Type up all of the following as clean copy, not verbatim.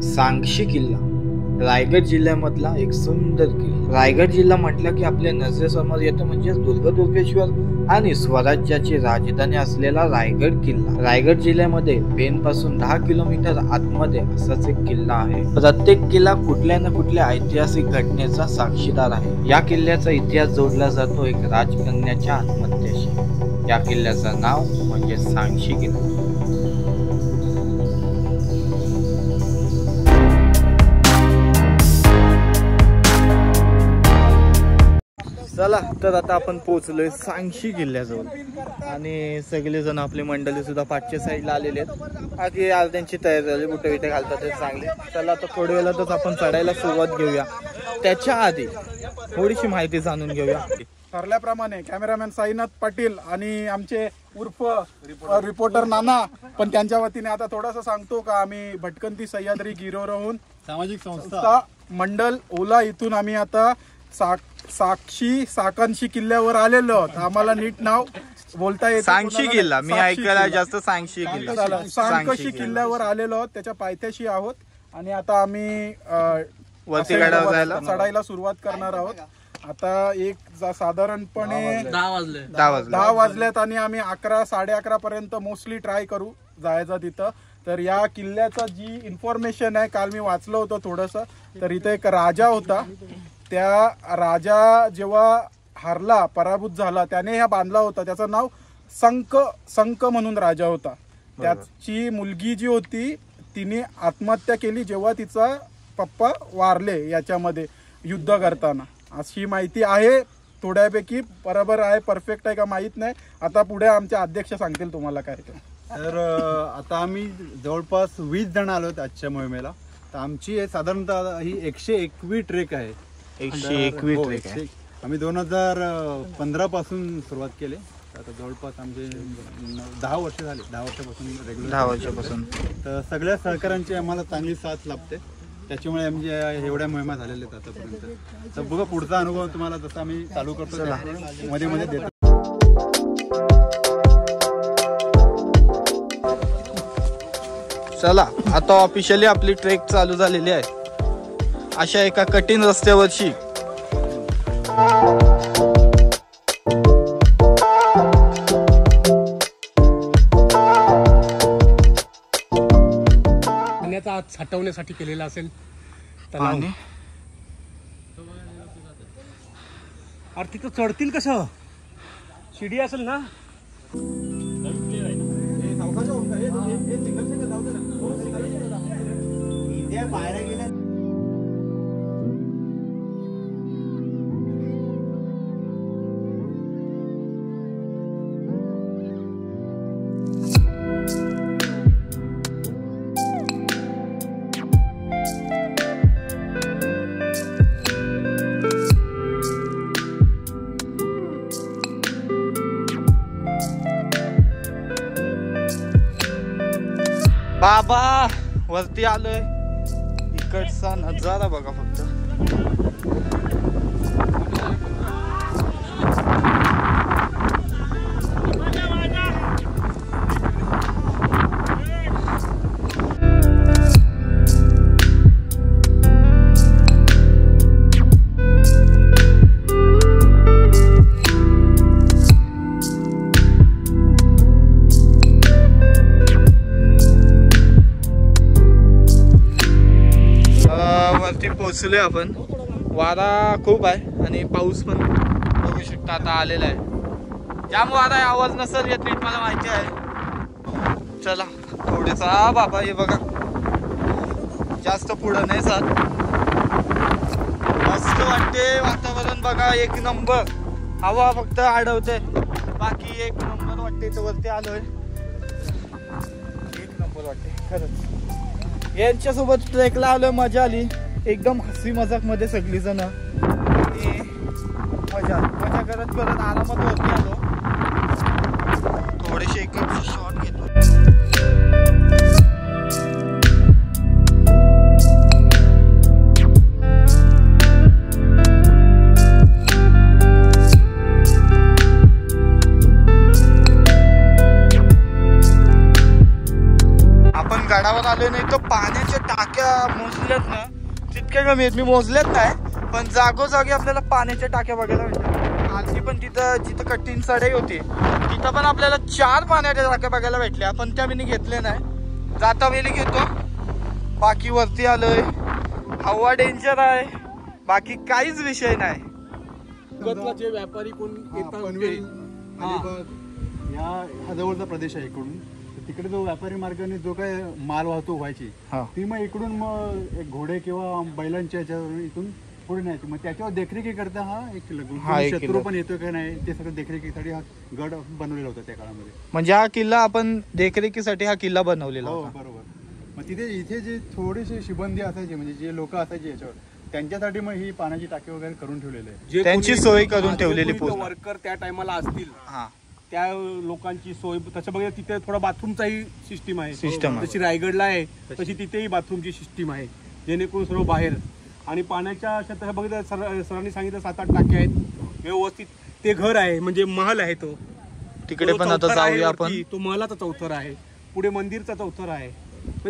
सांगशी किल्ला रायगड जिल्ह्यामधला एक सुंदर किल्ला। रायगड जिल्हा म्हटलं की आपल्या नजरेसमोर येतं म्हणजे दुर्गेश्वर आणि स्वराज्याची राजधानी असलेला रायगड किल्ला। रायगड जिल्ह्यामध्ये पेण पासून 10 किलोमीटर आतमध्ये असाच एक किल्ला आहे। प्रत्येक किल्ला कुठल्या ना कुठल्या ऐतिहासिक घटनेचा साक्षीदार आहे। या किल्ल्याचा इतिहास जोडला जातो एक राजकन्याच्या आत्महत्येशी। या किल्ल्याचं नाव म्हणजे सांगशी किल्ला। चला तर आता आपण पोहोचलोय सांगशी किल्ल्याजवळ आणि सगळेजण आपली मंडळी सुद्धा पाठच्या साईडला आलेले आहेत। बाकी अर्ध्यांची तयारी झाली, बुटे बिटे घालतात ते चांगले। चला आता थोड्या वेळातच आपण चढायला सुरुवात घेऊया। त्याच्या आधी थोडीशी माहिती जाणून घेऊया। ठरल्याप्रमाणे कॅमेरामॅन साईनाथ पाटील आणि आमचे उर्फ रिपोर्टर नाना पण त्यांच्या वतीने आता थोडंसं सांगतो का आम्ही भटकंती सह्याद्री गिरोहून सामाजिक संस्था मंडल ओला इथून आम्ही आता सांगशी किल्ल्यावर आलेलो आहोत। आम्हाला नीट नाव बोलता येत सांगशी किल्ला, मी ऐकायला जास्त सांगशी किल्ला। सांगशी किल्ल्यावर आलेलो आहोत, त्याच्या पायथ्याशी आहोत आणि आता आम्ही वरती चढायला सुरुवात करणार आहोत। आता एक साधारणपणे 10 वाजल्यात आणि आम्ही 11 साडे 11 पर्यंत मोस्टली ट्राय करू जायचं तिथं। तर या किल्ल्याचा जी इन्फॉर्मेशन आहे काल मी वाचलं होतं थोडंसं, तर इथे एक राजा होता। त्या राजा जेव्हा हारला, पराभूत झाला, त्याने ह्या बांधला होता। त्याचं नाव संक म्हणून राजा होता। त्याची मुलगी जी होती तिने आत्महत्या केली जेव्हा तिचा पप्पा वारले याच्यामध्ये युद्ध करताना, अशी माहिती आहे थोड्यापैकी। बरोबर आहे, परफेक्ट आहे का माहित नाही, आता पुढे आमचे अध्यक्ष सांगतील तुम्हाला काय ते। तर आता आम्ही जवळपास 20 जण आलोत आजच्या मोहिमेला। तर आमची साधारणतः ही 121 ट्रेक आहे। 121 ट्रेक आहे। आम्ही 2015 पासून सुरुवात केली। आता जवळपास आमचे 10 वर्ष झाले, 10 वर्षापासून रेग्युलर 10 वर्षापासून। तर सगळ्या सहकाऱ्यांची आम्हाला चांगली साथ लाभते, त्याच्यामुळे आमच्या एवढ्या मोहिमा झालेल्या आहेत आतापर्यंत। तर बघा पुढचा अनुभव तुम्हाला जसं आम्ही चालू करतो मध्ये मध्ये देतो। चला आता ऑफिशियली आपली ट्रेक चालू झालेली आहे अशा एका कठीण रस्त्यावरची। पाण्याचा आत साठवण्यासाठी केलेला असेल तलाव। अरे तिथं चढतील कसं? शिडी असेल ना? बाबा वरती आलोय, इकडचा नजारा बघा फक्त। पोहोचलोय आपण। वारा खूप आहे आणि पाऊस पण बघू शकता आता आलेला आहे। जाम वारा आहे, आवाज नसेल येत नीट मला माहिती आहे। चला थोडेसा बाबा हे बघा, जास्त पुढं नाही जात। मस्त वाटते वातावरण बघा, एक नंबर। हवा फक्त अडवते, बाकी एक नंबर वाटते। तर वरती आलोय, एक नंबर वाटते खरंच। यांच्यासोबत ट्रेकला आलोय, मजा आली एकदम। हसी मजाक मध्ये सगळी जण मजा करत करत आरामात वरती आलो। थोडेसे एक शॉट घेतो। आपण गडावर आलो नाही तर पाण्याच्या टाकी टाक्या मोजल्यात ना तितक्या कमी आहेत, मी मोजल्यात नाही, पण जागोजागी आपल्याला पाण्याच्या टाक्या बघायला भेटल्या. आधी पण जिथं कठीण चढाई होती तिथं पण आपल्याला 4 पाण्याच्या टाक्या बघायला भेटल्या, पण त्या मी घेतल्या नाही. जाता वेळी घेतो. बाकी वरती आलोय, हवा डेंजर आहे, बाकी काहीच विषय नाही. जे व्यापारी कोण हा जवळचा प्रदेश आहे इकडून, तिकडे जो व्यापारी मार्गाने जो काय माल वाहतूक व्हायची ती मग इकडून मग एक घोडे किंवा बैलांच्या ह्याच्यावर इथून पुढे न्यायची. मग त्याच्यावर देखरेखी करता हा एक शत्रू पण येतो का नाही ते सगळं देखरेखीसाठी हा गड बनवलेला होता त्या काळामध्ये. म्हणजे हा किल्ला आपण देखरेखीसाठी हा किल्ला बनवलेला हो होता. बरोबर. मग तिथे इथे जे थोडेसे शिबंदी असायचे म्हणजे जे लोक असायचे याच्यावर त्यांच्यासाठी मग ही पाण्याची टाकी वगैरे करून ठेवलेली आहे, त्यांची सोय करून ठेवलेली पूर्ण. वर्कर त्या टायमाला असतील त्या लोकांची सोय तसं बघा तिथे थोडा बाथरूमचाही सिस्टीम आहे. जशी रायगडला आहे तशी तिथेही बाथरूमची सिस्टीम आहे, जेणेकरून सर्व बाहेर. आणि पाण्याच्या तसं बघितलं सरांनी सांगितलं 7-8 टाक्या आहेत व्यवस्थित. ते घर आहे म्हणजे महल आहे, तो तिकडे पण आता जाऊया आपण. तो महलाचा चौथर आहे, पुढे मंदिरचा चौथर आहे.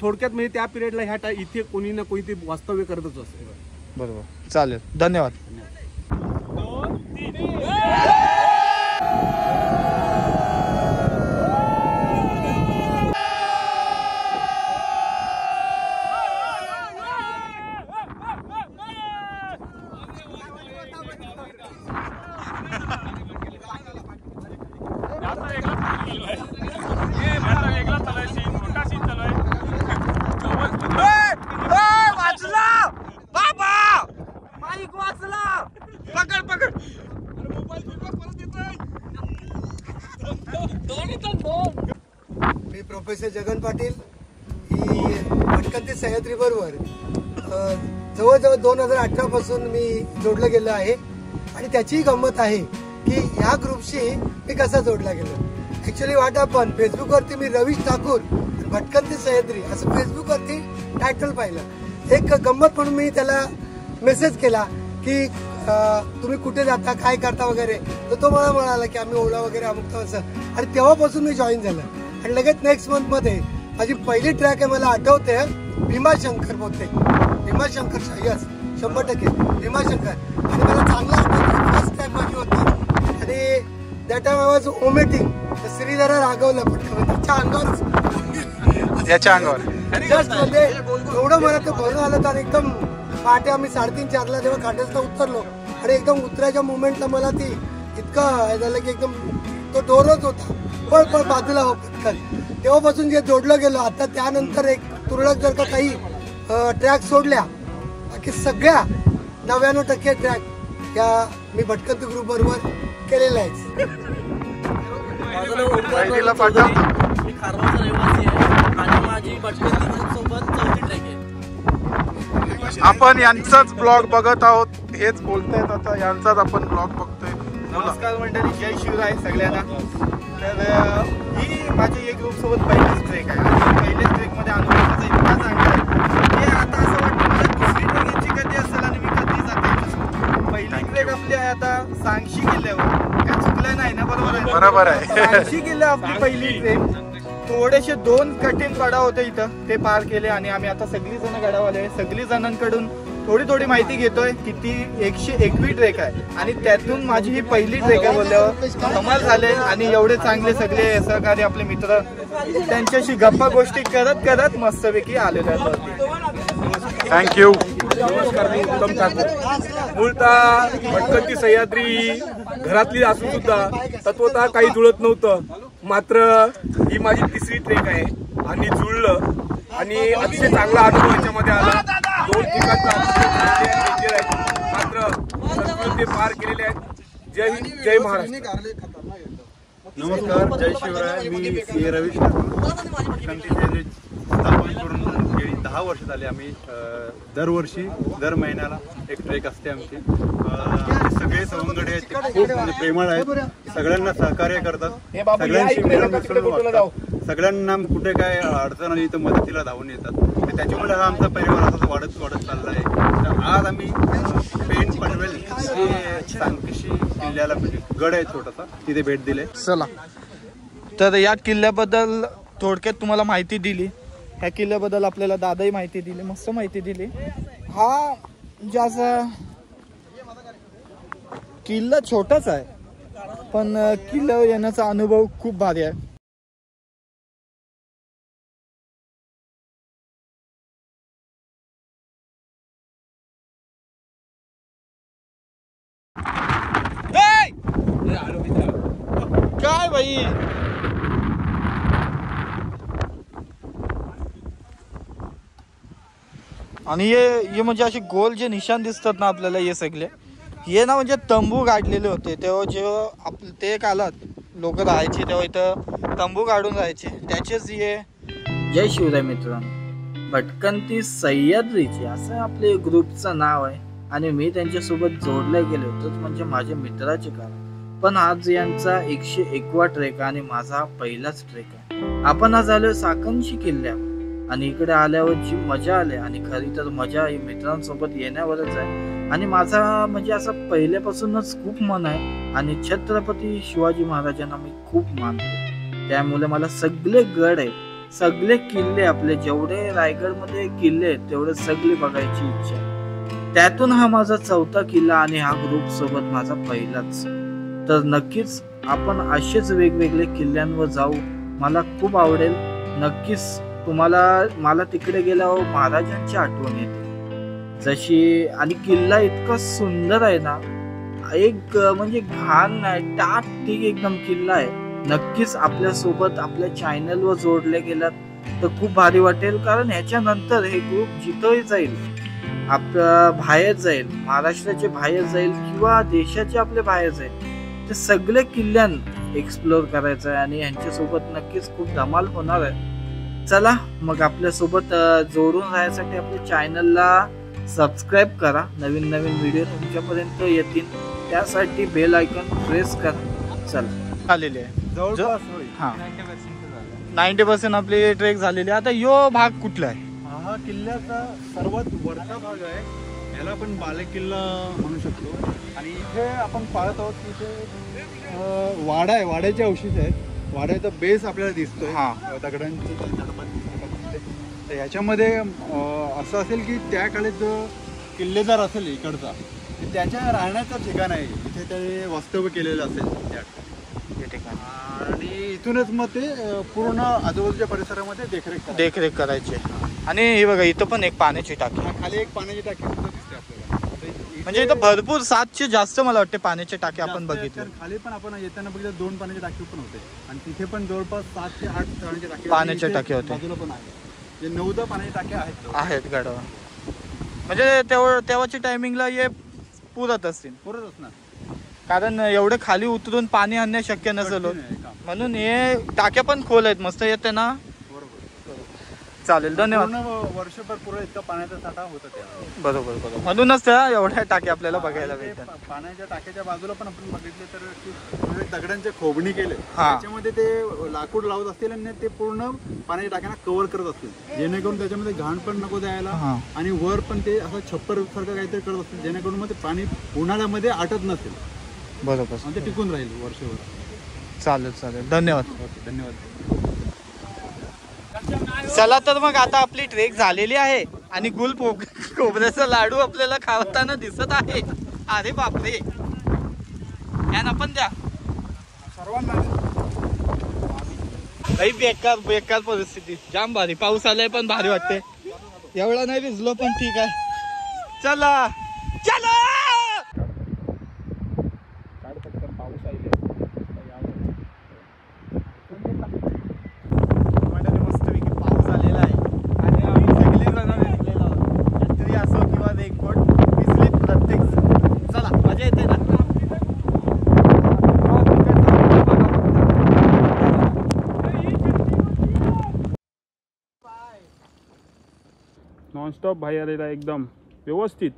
थोडक्यात म्हणजे त्या पिरियडला ह्या इथे कोणी ना कोणी ते वास्तव्य करतच असते. बरोबर, चालेल, धन्यवाद. मी प्रोफेसर जगन पाटील ही भटकंती सह्याद्री बरोबर जवळजवळ 2018 पासून मी जोडलं गेलो आहे. आणि त्याची गंमत आहे की ह्या ग्रुपशी मी कसा जोडला गेलो. ऍक्च्युली वाट आपण फेसबुकवरती मी रवीश ठाकूर भटकंती सह्याद्री असं फेसबुकवरती टायटल पाहिलं. एक गंमत म्हणून मी त्याला मेसेज केला की तुम्ही कुठे जाता काय करता वगैरे, तर तो मला म्हणाला की आम्ही ओला वगैरे अमुक असं. आणि तेव्हापासून मी जॉईन झालं. आणि लगेच नेक्स्ट मंथ मध्ये माझी पहिली ट्रॅक आहे, मला आठवते, भीमाशंकर बोलते, भीमाशंकर, यस 100% भीमाशंकर. आणि मला चांगला आठवतं फर्स्ट ट्रॅक माझी होती. आणि त्या टाइम आय वॉज ओमेटिंग श्रीधरा रागवलं पण त्याच्या अंगावर याच्या अंगावर जस्ट म्हणजे एवढं मला ते भरून आलं. तर एकदम पहाटे आम्ही 3:30-4ला जेव्हा काटेसला उतरलो आणि एकदम उतरायच्या मुवमेंटला मला ती इतकं झालं की एकदम तो डोरच होता, पण बाजूला हो पटकन. तेव्हापासून जे जोडलं गेलो. आता त्यानंतर एक तुरळक जर का काही ट्रॅक सोडल्या, बाकी सगळ्या 99% ट्रॅक या मी भटकंती ग्रुप बरोबर केलेल्या आहेत. मी खारवाचा रहिवासी आहे आणि माझी भटकंती ग्रुप सोबत 4थी ट्रॅक आहे. आपण यांचाच ब्लॉग बघत आहोत, हेच बोलतायत आता, यांचाच आपण ब्लॉग बघतोय. नमस्कार मंडळी, जय शिवराय सगळ्यांना. तर ही माझी एक ग्रुप सोबत पहिलीच ट्रेक आहे. आणि पहिल्याच ट्रेक मध्ये अनुभवाचा इतका चांगला आहे की आता असं वाटतं मला दुसरी ट्रेक याची कधी असेल आणि मी कधी जाते. पहिली ट्रेक आपली आहे आता सांगशी किल्ल्यावर, काय चुकलं नाही ना? बरोबर आहे. सांगशी किल्ला आपली पहिली ट्रेक. थोडेसे 2 कठीण पडाव होते इथं, ते पार केले. आणि आम्ही आता सगळी जण गडावाले, सगळी जणांकडून थोडी माहिती घेतोय. किती 121 ट्रेक आहे आणि त्यातून माझी ही पहिली ट्रेक आहे बोलल्यावर कमाल झाले. आणि एवढे चांगले सगळे सहकारी आपले मित्र, त्यांच्याशी गप्पा गोष्टी करत करत मस्तपैकी आलेले आहेत. थँक्यू. नमस्कार, मी उत्तम ठाकूर. मूळतः भटकंती सह्याद्री घरातली असून सुद्धा तत्वतः काही जुळत नव्हतं. मात्र ही माझी 3री ट्रेक आहे आणि जुळलं आणि अतिशय चांगला अनुभव याच्यामध्ये आला. 2 ठिकाणचा मात्र संस्कृत ते पार केलेले आहेत. जय हिंद, जय महाराष्ट्र. नमस्कार, जय शिवराय. मी सी रवीश ठाकूर भटकंती करून गेली 10 वर्ष झाली. आम्ही दरवर्षी दर महिन्याला एक ट्रेक असते आमची. सगळे सवंगडी आहेत, ते खूप म्हणजे प्रेमळ आहेत, सगळ्यांना सहकार्य करतात, सगळ्यांशी मिळून मिसळून वागतात, सगळ्यांना कुठे काय अडचण आली तर मदतीला धावून येतात. त्याच्यामुळे हा आमचा परिवार असा वाढत चालला आहे. तर आज आम्ही पेंट पनवेल सांगशी किल्ल्याला गड आहे छोटासा, तिथे भेट दिले. चला, तर या किल्ल्याबद्दल थोडक्यात तुम्हाला माहिती दिली. ह्या किल्ल्याबद्दल आपल्याला दादाही माहिती दिली, मस्त माहिती दिली. हा ज्याचा किल्ला छोटाच आहे पण किल्ल्यावर येण्याचा अनुभव खूप भारी आहे. काय बाई आणि हे म्हणजे असे गोल जे निशाण दिसतात ना आपल्याला, हे सगळे हे ना म्हणजे तंबू गाडलेले होते. तेव्हा जेव्हा ते काळात लोक राहायचे तेव्हा इथं तंबू काढून राहायचे, त्याचेच हे. जय शिवराय मित्रांनो, भटकंती सह्याद्रीची असं आपले ग्रुपचं नाव आहे आणि मी त्यांच्यासोबत जोडले गेले होतो म्हणजे माझ्या मित्राचे कारण. पण आज यांचा 101वा ट्रेक आणि माझा हा पहिलाच ट्रेक आहे. आपण आज आलोय साकंशी किल्ल्यावर आणि इकडे आल्यावर जी मजा आली आणि खरी तर मजा ही मित्रांसोबत येण्यावरच आहे. आणि माझा म्हणजे असं पहिल्यापासूनच खूप मन आहे आणि छत्रपती शिवाजी महाराजांना मी खूप मानतो. त्यामुळे मला सगळे गड आहेत, सगळे किल्ले आपले जेवढे रायगडमध्ये किल्ले आहेत तेवढे सगळे बघायची इच्छा आहे. त्यातून हा माझा 4था किल्ला आणि हा ग्रुप सोबत माझा पहिलाच. तर नक्कीच आपण असेच वेगवेगळे किल्ल्यांवर जाऊ, मला खूप आवडेल. नक्कीच मला तिकडे गेल्यावर महाराजांची आठवण येते जशी. आणि किल्ला इतका सुंदर आहे ना, एक म्हणजे घाण नाही, टापटीक एकदम किल्ला आहे. नक्कीच आपल्या सोबत आपल्या चॅनलवर जोडले गेलात तर खूप भारी वाटेल. कारण ह्याच्यानंतर हे ग्रुप जिथंही जाईल, आपल्या बाहेर जाईल, महाराष्ट्राचे बाहेर जाईल किंवा देशाचे आपले बाहेर जाईल, ते सगळे किल्ल्यां एक्सप्लोर करायचं आहे आणि यांच्यासोबत नक्कीच खूप धमाल होणार आहे. चला मग आपल्यासोबत जोडून राहण्यासाठी आपल्या चॅनलला सबस्क्राईब करा. नवीन नवीन व्हिडिओ तुमच्यापर्यंत येतील, त्यासाठी बेल आयकॉन प्रेस करा. चला आलेले आहे जवळपास हा 90% आपली ट्रेक झालेली. आता यो भाग कुठला आहे? हा किल्ल्याचा सर्वात वरचा भाग आहे, याला आपण बालेकिल्ला म्हणू शकतो. आणि इथे आपण पाहत आहोत की इथे वाडा आहे, वाड्याचे अवशेष आहेत. वाड्याचा बेस आपल्याला दिसतोय दगडांची. तर ह्याच्यामध्ये असं असेल की त्या काळात जो किल्लेदार असेल इकडचा, त्याच्या राहण्याचं ठिकाण आहे, इथे ते वास्तव्य केलेलं असेल त्या ठिकाणी. आणि इथूनच मग ते पूर्ण आजूबाजूच्या परिसरामध्ये देखरेख करायची. आणि हे बघा इथं पण एक पाण्याची टाकी, खाली एक पाण्याची टाकी दिसते आपल्याला. म्हणजे इथं भरपूर 700 जास्त मला वाटते पाण्याची टाकी आपण बघितलं. खाली पण आपण येताना बघितलं 2 पाण्याची टाकी पण होते आणि तिथे पण जवळपास 7 ते 8 पाण्याच्या टाकी होते. बाजूला पण आहे, 9-10 पाण्याच्या टाक्या आहेत गडावर. म्हणजे तेव्हाची टायमिंगला हे पुरत असणार, कारण एवढे खाली उतरून पाणी आणणे शक्य नसेल, म्हणून हे टाक्या पण खोल आहेत, मस्त येते ना. चालेल, धन्यवाद. वर्षभर पुढे इतका पाण्याचा साठा होता त्या. बरोबर, म्हणूनच त्या एवढ्या टाक्या आपल्याला बघायला भेटतात. पाण्याच्या टाक्याच्या बाजूला पण आपण बघितले तर दगडांचे खोबणी केले, त्याच्यामध्ये ते लाकूड लावत असतील आणि ते पूर्ण पाण्याच्या टाक्यांना कव्हर करत असतील, जेणेकरून त्याच्यामध्ये घाण पण नको द्यायला. आणि वर पण ते असं छप्पर सारखं काहीतरी करत असतील, जेणेकरून मग ते पाणी उन्हाळ्यामध्ये आटत नसेल. बरोबर, ते टिकून राहील वर्षभर. चालेल, धन्यवाद. धन्यवाद. चला तर मग आता आपली ट्रेक झालेली आहे आणि खोबऱ्याचा लाडू आपल्याला खावताना दिसत आहे. अरे बापरे, याना पण द्या सर्वांना. काही बेकार परिस्थिती, जाम भारी. पाऊस आलाय पण भारी वाटते. एवढा नाही भिजलो पण ठीक आहे. चला नॉनस्टॉप भाई आलेला एकदम व्यवस्थित.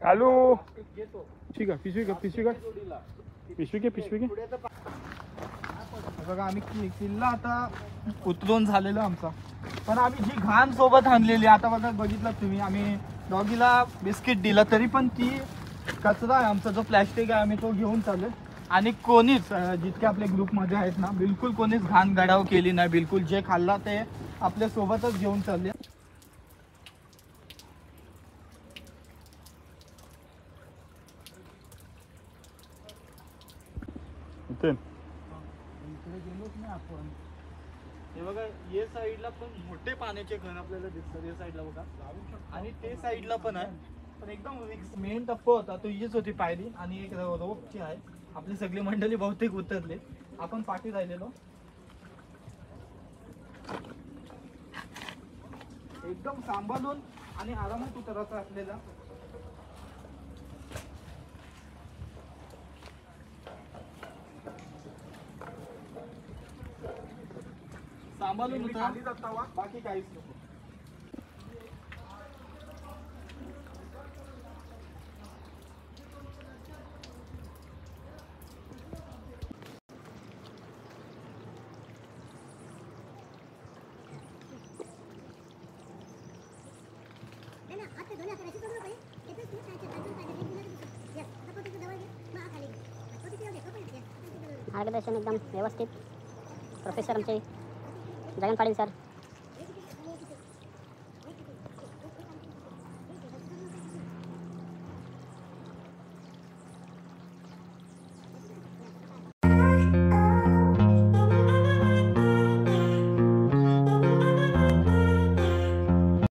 हॅलो, ठीक आहे. पिशवी घे. बघा आम्ही किल्ला आता उतरून झालेलो आमचा, पण आम्ही जी घाण सोबत आणलेली आता बघितलं तुम्ही. आम्ही डॉगीला बिस्किट दिला तरी पण ती कचरा आहे आमचा, जो प्लॅस्टिक आहे आम्ही तो घेऊन चालू. आणि कोणीच जितके आपल्या ग्रुपमध्ये आहेत ना, बिलकुल कोणीच घाण गडाव केली नाही. बिलकुल जे खाल्ला ते आपल्या सोबतच घेऊन चालले. इकडे गेलोच नाही आपण. हे बघा, ये साईडला पण मोठे पाण्याचे घन आपल्याला दिसतात. या साईडला बघा, आणि ते साईडला पण आहे. पण एकदम मेन टप्पा होता तो हीच होती पायरी, आणि एक रोपची आहे. आपली सगळी मंडळी बहुतेक उतरले, आपण पाठी राहिलेलो. एकदम सांभाळून आणि आरामात उतरायचा असलेला. सांभाळून खाली जाता, बाकी काहीच नको. मार्गदर्शन एकदम व्यवस्थित. प्रोफेसर आमचे जगन पाटील सर